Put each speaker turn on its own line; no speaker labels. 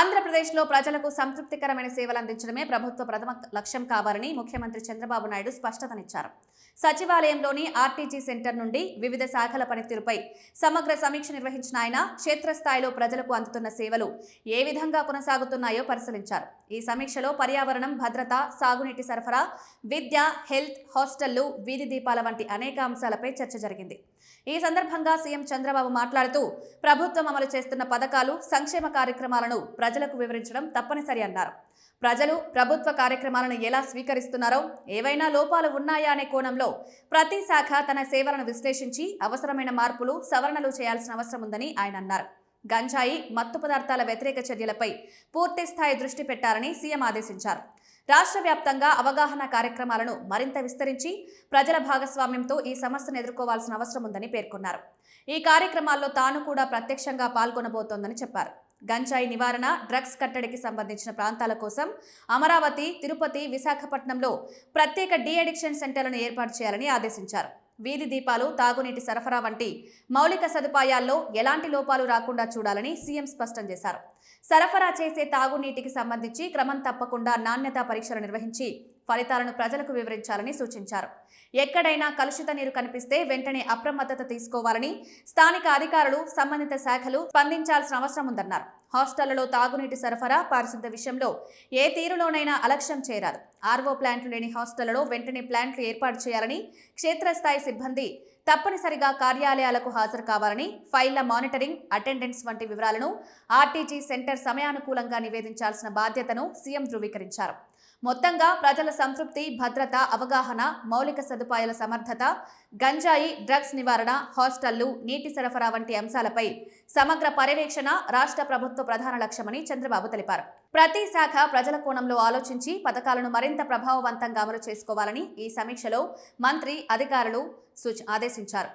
ఆంధ్రప్రదేశ్లో ప్రజలకు సంతృప్తికరమైన సేవలు అందించడమే ప్రభుత్వ ప్రథమ లక్ష్యం కావాలని ముఖ్యమంత్రి చంద్రబాబు నాయుడు స్పష్టతనిచ్చారు. సచివాలయంలోని ఆర్టీజీ సెంటర్ నుండి వివిధ శాఖల పనితీరుపై సమగ్ర సమీక్ష నిర్వహించిన ఆయన క్షేత్రస్థాయిలో ప్రజలకు అందుతున్న సేవలు ఏ విధంగా కొనసాగుతున్నాయో పరిశీలించారు. ఈ సమీక్షలో పర్యావరణం, భద్రత, సాగునీటి సరఫరా, విద్య, హెల్త్, హాస్టళ్లు, వీధి దీపాల వంటి అనేక అంశాలపై చర్చ జరిగింది. ఈ సందర్భంగా సీఎం చంద్రబాబు మాట్లాడుతూ ప్రభుత్వం అమలు చేస్తున్న పథకాలు, సంక్షేమ కార్యక్రమాలను ప్రజలకు వివరించడం తప్పనిసరి అన్నారు. ప్రజలు ప్రభుత్వ కార్యక్రమాలను ఎలా స్వీకరిస్తున్నారో, ఏవైనా లోపాలు ఉన్నాయా అనే కోణంలో ప్రతి శాఖ తన సేవలను విశ్లేషించి అవసరమైన మార్పులు, సవరణలు చేయాల్సిన అవసరం ఉందని ఆయన అన్నారు. గంజాయి, మత్తు పదార్థాల వ్యతిరేక చర్యలపై పూర్తి స్థాయి దృష్టి పెట్టాలని సీఎం ఆదేశించారు. రాష్ట్ర వ్యాప్తంగా అవగాహన కార్యక్రమాలను మరింత విస్తరించి ప్రజల భాగస్వామ్యంతో ఈ సమస్యను ఎదుర్కోవాల్సిన అవసరం ఉందని పేర్కొన్నారు. ఈ కార్యక్రమాల్లో తాను కూడా ప్రత్యక్షంగా పాల్గొనబోతోందని చెప్పారు. గంజాయి నివారణ, డ్రగ్స్ కట్టడికి సంబంధించిన ప్రాంతాల కోసం అమరావతి, తిరుపతి, విశాఖపట్నంలో ప్రత్యేక డీ అడిక్షన్ సెంటర్లను ఏర్పాటు చేయాలని ఆదేశించారు. వీధి దీపాలు, తాగునీటి సరఫరా వంటి మౌలిక సదుపాయాల్లో ఎలాంటి లోపాలు రాకుండా చూడాలని సీఎం స్పష్టం చేశారు. సరఫరా చేసే తాగునీటికి సంబంధించి క్రమం తప్పకుండా నాణ్యతా పరీక్షలు నిర్వహించి ఫలితాలను ప్రజలకు వివరించాలని సూచించారు. ఎక్కడైనా కలుషిత నీరు కనిపిస్తే వెంటనే అప్రమత్తత తీసుకోవాలని స్థానిక అధికారులు, సంబంధిత శాఖలు స్పందించాల్సిన అవసరం ఉందన్నారు. హాస్టళ్లలో తాగునీటి సరఫరా, పారిశుద్ధ్య విషయంలో ఏ తీరులోనైనా అలక్ష్యం చేయరాదు. ఆర్వో ప్లాంట్లు లేని హాస్టళ్లలో వెంటనే ప్లాంట్లు ఏర్పాటు చేయాలని, క్షేత్రస్థాయి సిబ్బంది తప్పనిసరిగా కార్యాలయాలకు హాజరు కావాలని, ఫైళ్ల మానిటరింగ్, అటెండెన్స్ వంటి వివరాలను ఆర్టీజీ సెంటర్ సమయానుకూలంగా నివేదించాల్సిన బాధ్యతను సీఎం ధృవీకరించారు. మొత్తంగా ప్రజల సంతృప్తి, భద్రత, అవగాహన, మౌలిక సదుపాయాల సమర్థత, గంజాయి, డ్రగ్స్ నివారణ, హాస్టళ్లు, నీటి సరఫరా వంటి అంశాలపై సమగ్ర పర్యవేక్షణ రాష్ట్ర ప్రభుత్వ ప్రధాన లక్ష్యమని చంద్రబాబు తెలిపారు. ప్రతి శాఖ ప్రజల కోణంలో ఆలోచించి పథకాలను మరింత ప్రభావవంతంగా అమలు చేసుకోవాలని ఈ సమీక్షలో మంత్రి, అధికారులు ఆదేశించారు.